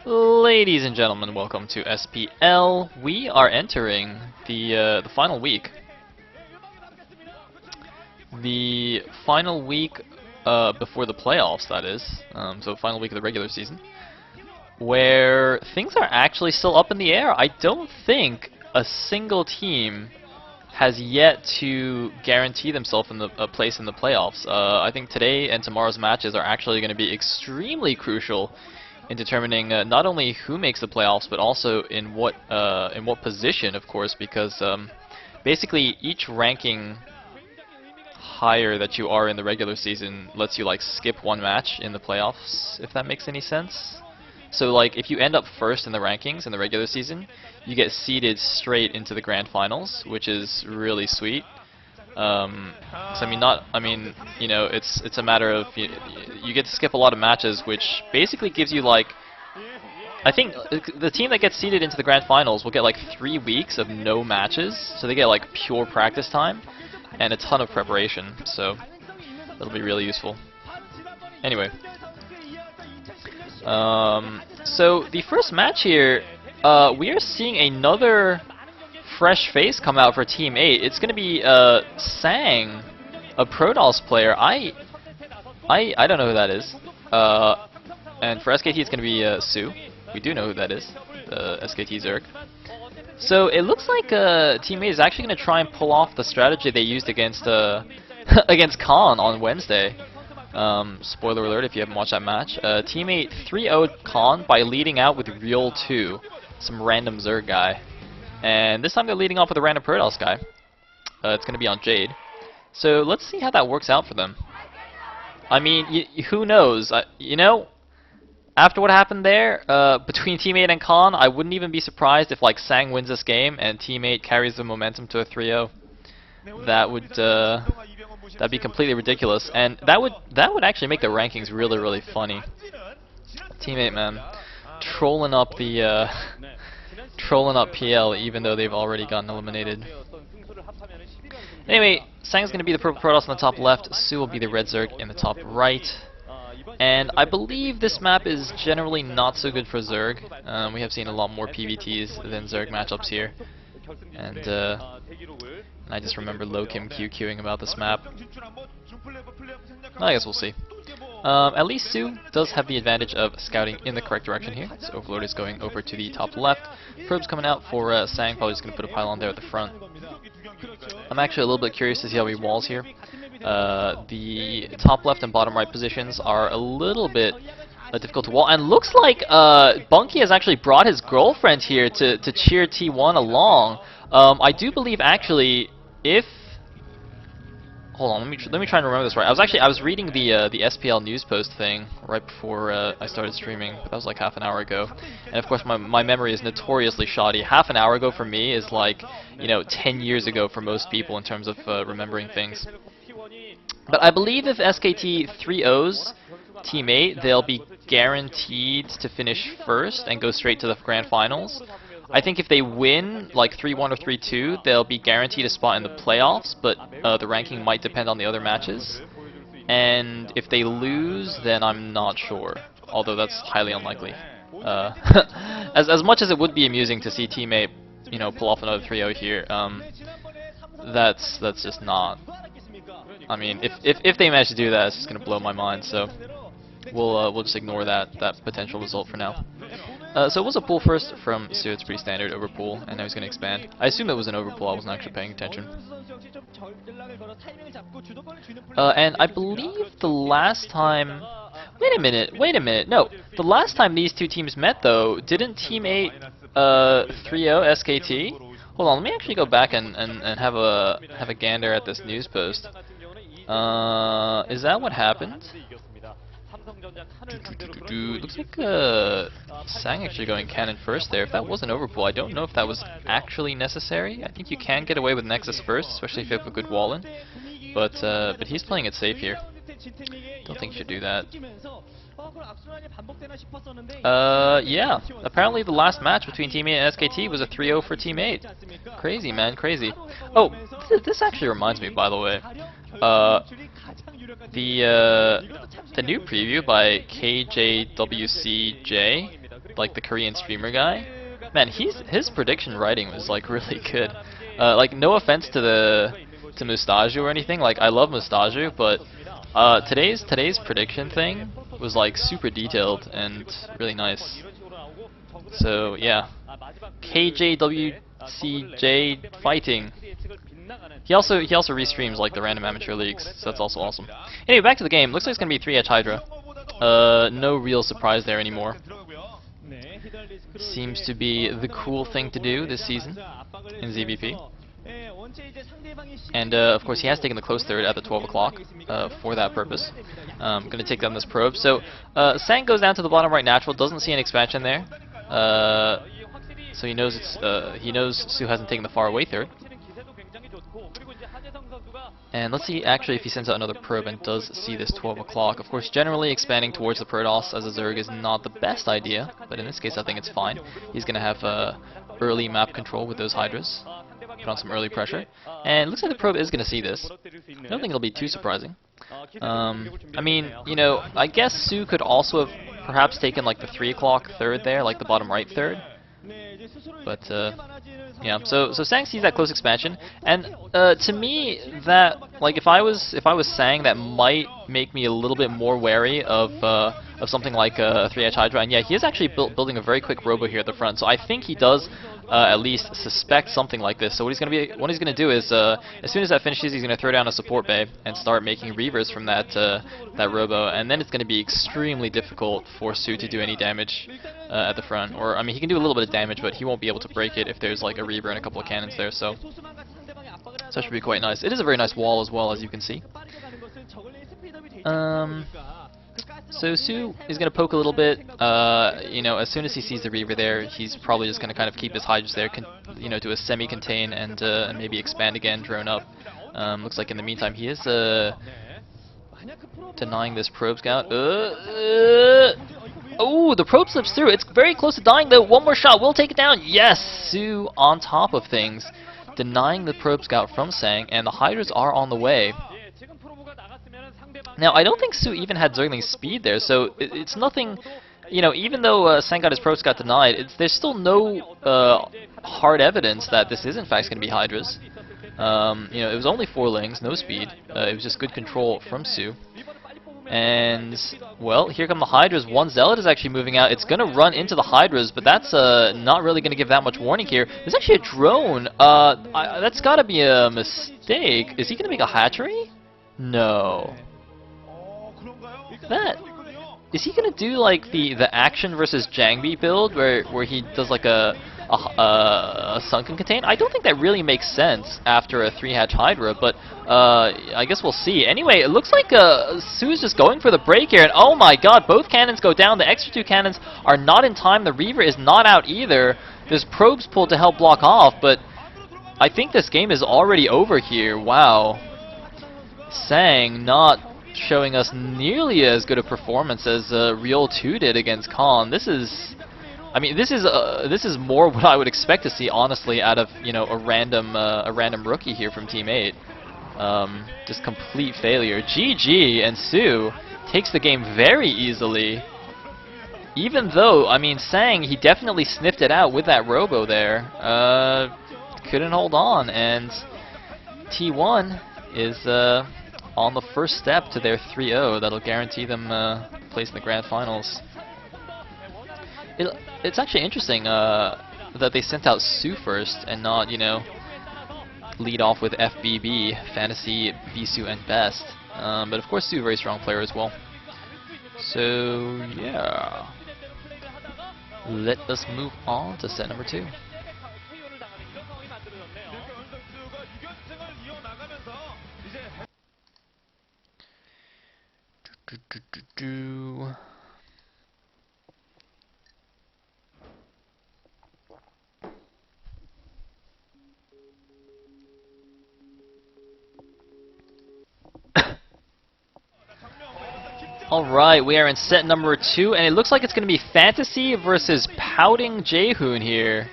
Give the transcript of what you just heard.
Ladies and gentlemen, welcome to SPL. We are entering the final week. The final week before the playoffs, that is. So final week of the regular season, where things are actually still up in the air. I don't think a single team has yet to guarantee themselves in a place in the playoffs. I think today and tomorrow's matches are actually going to be extremely crucial in determining not only who makes the playoffs, but also in what position, of course, because basically each ranking higher that you are in the regular season lets you like skip one match in the playoffs, if that makes any sense. So like if you end up first in the rankings in the regular season, you get seeded straight into the grand finals, which is really sweet. So I mean, you know, it's a matter of you get to skip a lot of matches, which basically gives you like, I think the team that gets seeded into the grand finals will get like 3 weeks of no matches, so they get like pure practice time and a ton of preparation. So that'll be really useful. Anyway, so the first match here, we are seeing another fresh face come out for Team 8. It's going to be Sang, a Protoss player. I don't know who that is. And for SKT it's going to be Su. We do know who that is, the SKT Zerg. So it looks like Team 8 is actually going to try and pull off the strategy they used against against Khan on Wednesday. Spoiler alert if you haven't watched that match. Team 8 3-0'd Khan by leading out with Real 2, some random Zerg guy. And this time they're leading off with a random Protoss guy. It's going to be on Jade. So let's see how that works out for them. I mean, who knows? You know, after what happened there between Team 8 and Khan, I wouldn't even be surprised if like Sang wins this game and Team 8 carries the momentum to a 3-0. That would that'd be completely ridiculous, and that would actually make the rankings really funny. Team 8, man, trolling up the trolling up PL even though they've already gotten eliminated. Anyway, Sang's going to be the purple Protoss on the top left, Su will be the red Zerg in the top right. And I believe this map is generally not so good for Zerg. We have seen a lot more PvTs than Zerg matchups here. And I just remember Low Kim QQing about this map. I guess we'll see. At least Su does have the advantage of scouting in the correct direction here. So Overlord is going over to the top left. Probes coming out for Sang, probably just going to put a pylon there at the front. I'm actually a little bit curious to see how he walls here. The top left and bottom right positions are a little bit difficult to wall, and looks like Bunky has actually brought his girlfriend here to cheer T1 along. I do believe actually if hold on, let me try and remember this right. I was reading the SPL news post thing right before I started streaming, but that was like half an hour ago. And of course my memory is notoriously shoddy. Half an hour ago for me is like, you know, 10 years ago for most people in terms of remembering things. But I believe if SKT 3-0s Team 8, they'll be guaranteed to finish first and go straight to the grand finals. I think if they win like 3-1 or 3-2, they'll be guaranteed a spot in the playoffs, but the ranking might depend on the other matches. And if they lose, then I'm not sure, although that's highly unlikely. As much as it would be amusing to see Team 8, you know, pull off another 3-0 here, that's just not. I mean, if they manage to do that, it's just gonna blow my mind. So we'll just ignore that potential result for now. So it was a pull first from Su. It's pretty standard over pull, and now he's gonna expand. I assume it was an over pull. I wasn't actually paying attention. And I believe the last time. Wait a minute. No, the last time these two teams met though, didn't Team 8 3-0 SKT? Hold on, let me actually go back and have a gander at this news post. Is that what happened? Looks like Sang actually going cannon first there. If that was an overpull, I don't know if that was actually necessary. I think you can get away with Nexus first, especially if you have a good wall in. But he's playing it safe here. Don't think you should do that. Yeah. Apparently the last match between Team 8 and SKT was a 3-0 for Team 8. Crazy, man, crazy. Oh, this actually reminds me, by the way. The new preview by KJWCJ like the Korean streamer guy. Man, his prediction writing was like really good. Like no offense to Mustaju or anything. Like I love Mustaju, but today's prediction thing was like super detailed and really nice. So yeah, KJWCJ fighting. He also restreams like the random amateur leagues, so that's also awesome. Anyway, back to the game. Looks like it's gonna be 3H Hydra. No real surprise there anymore. Seems to be the cool thing to do this season in ZVP. And of course he has taken the close third at the 12 o'clock for that purpose. Gonna take down this probe. So Sang goes down to the bottom right natural, doesn't see an expansion there. So he knows Su hasn't taken the far away third. And let's see actually if he sends out another probe and does see this 12 o'clock. Of course, generally expanding towards the Protoss as a Zerg is not the best idea, but in this case I think it's fine. He's going to have early map control with those Hydras. Put on some early pressure. And it looks like the probe is going to see this. I don't think it'll be too surprising. I mean, you know, I guess Su could also have perhaps taken like the 3 o'clock third there, like the bottom right third. But yeah, so Sang sees that close expansion, and to me, that like if I was Sang, that might make me a little bit more wary of something like a 3H Hydra. And yeah, he is actually building a very quick robo here at the front, so I think he does at least suspect something like this. So what he's gonna do is as soon as that finishes, he's gonna throw down a support bay and start making reavers from that robo, and then it's gonna be extremely difficult for Su to do any damage at the front. Or I mean, he can do a little bit of damage, but he won't be able to break it if there's like a reaver and a couple of cannons there. So that should be quite nice. It is a very nice wall as well, as you can see. So Su is going to poke a little bit. You know, as soon as he sees the Reaver there, he's probably just going to kind of keep his Hydras there, you know, do a semi-contain and maybe expand again, drone up. Looks like in the meantime he is denying this probe scout. Oh, the probe slips through. It's very close to dying though. One more shot will take it down. Yes, Su on top of things, denying the probe scout from Sang, and the Hydras are on the way. Now, I don't think Su even had Zergling's speed there, so it's nothing, you know, even though Sang got his probe scout denied, there's still no hard evidence that this is in fact going to be Hydras. You know, it was only 4 lings, no speed. It was just good control from Su. And, well, here come the Hydras. One Zealot is actually moving out. It's going to run into the Hydras, but that's not really going to give that much warning here. There's actually a drone. That's got to be a mistake. Is he going to make a hatchery? No. Is he gonna do like the action versus Jangbi build where he does like a sunken contain? I don't think that really makes sense after a 3-hatch Hydra, but I guess we'll see. Anyway, it looks like Su's just going for the break here, and oh my god, both cannons go down. The extra 2 cannons are not in time. The Reaver is not out either. There's probes pulled to help block off, but I think this game is already over here. Wow. Sang not showing us nearly as good a performance as Real 2 did against Khan. This is, I mean, this is more what I would expect to see, honestly, out of, you know, a random rookie here from Team 8. Just complete failure. GG, and Su takes the game very easily. Even though, I mean, Sang, he definitely sniffed it out with that robo there. Couldn't hold on, and T1 is on the first step to their 3-0. That'll guarantee them place in the grand finals. It's actually interesting that they sent out Su first and not, you know, lead off with FBB, Fantasy, Bisu, and Best. But of course, Su, a very strong player as well. So yeah, let us move on to set number 2. Alright, we are in set number 2, and it looks like it's going to be Fantasy versus Pouting Jaehoon here.